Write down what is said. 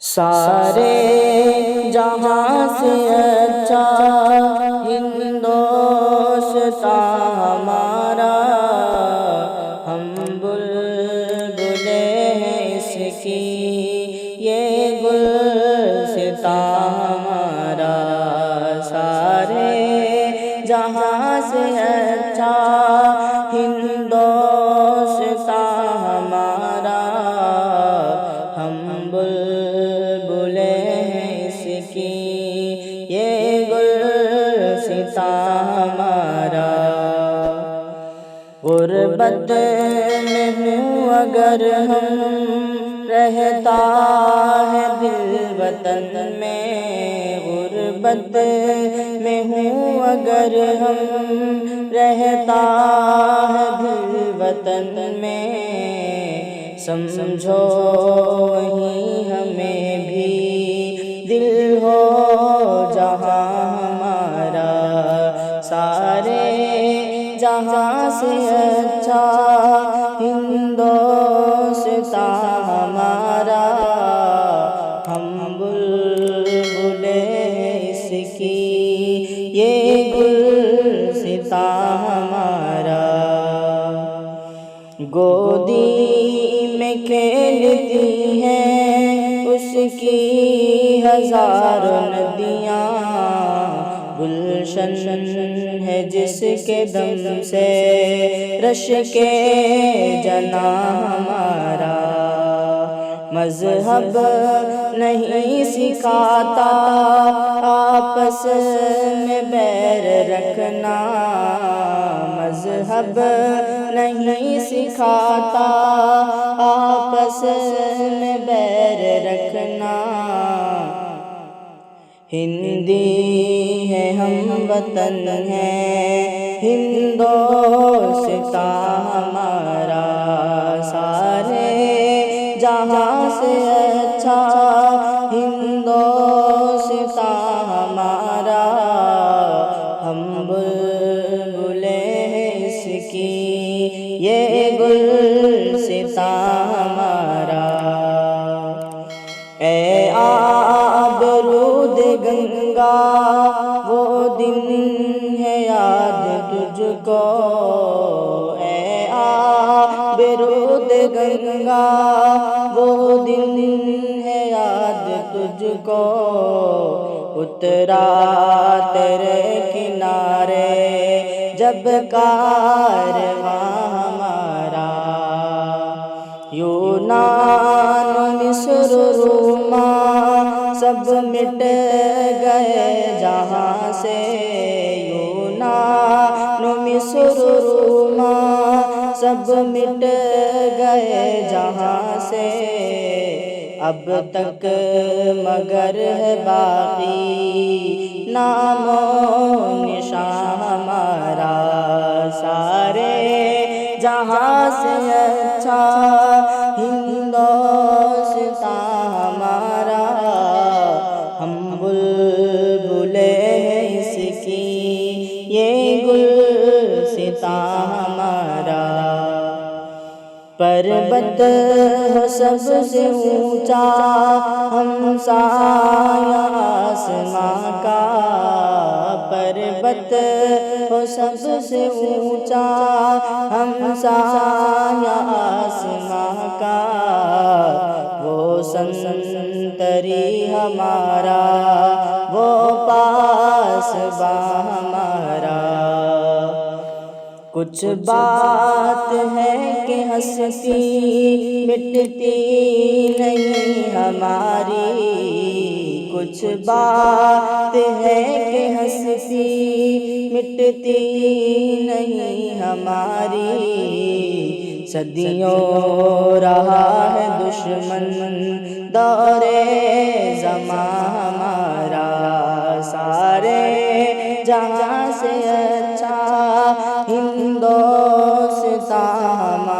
سارے جہاں سے اچھا ہندوستاں ہمارا، ہم بلبلیں ہیں اس کی یہ گلستاں ہمارا۔ سارے جہاں سے اچھا ہندوستاں ہمارا، ہم بلبلیں ہیں اس کی یہ گلستاں ہمارا۔ غربت میں ہوں اگر ہم، رہتا ہے دل وطن میں۔ غربت میں ہوں اگر ہم، رہتا ہے دل وطن میں۔ سمجھو وہیں ہمیں بھی دل ہو جہاں ہمارا۔ سارے جہاں سے اچھا ہندوستاں ہمارا، ہم بلبلیں ہیں اس کی یہ گلستاں ہمارا۔ گودی میں کھیلتی ہیں اس کی ہزاروں ندیاں، گلشن ہے جس کے دم سے رش کے جناں ہمارا۔ مذہب نہیں سکھاتا آپس میں بیر رکھنا، مذہب نہیں سکھاتا آپس میں بیر رکھنا۔ ہندی ہے ہم وطن ہیں ہندوستاں ہمارا۔ سارے جہاں سے اچھا ہندوستاں ہمارا، ہم بلبلیں ہیں اس کی یہ گلستاں ہمارا۔ اے آب رود گنگا وہ دن ہے یاد تجھ کو، اے آب رود گنگا وہ دن ہے یاد تجھ کو۔ اترا تیرے کنارے جب کارواں ہمارا، یونان مصر روما سب مٹ گئے جہاں سے۔ یونان مصر روما سب مٹ گئے جہاں سے، اب تک مگر ہے باقی نام و نشاں ہمارا۔ سارے جہاں سے اچھا ہندوستاں ہمارا، ہم بلبلیں ہیں اس کی یہ گلستاں ہمارا۔ پربت ہو سب سے اونچا ہمسایہ آسماں کا، پربت ہو سب سے اونچا ہمسایہ آسماں کا۔ وہ سنتری ہمارا وہ پاسباں ہمارا۔ کچھ بات ہے کہ ہستی مٹتی نہیں ہماری، کچھ بات ہے کہ ہستی مٹتی نہیں ہماری۔ صدیوں رہا ہے دشمن دور زماں ہمارا۔ سارے جہاں سے اچھا ہندوستاں ہمارا۔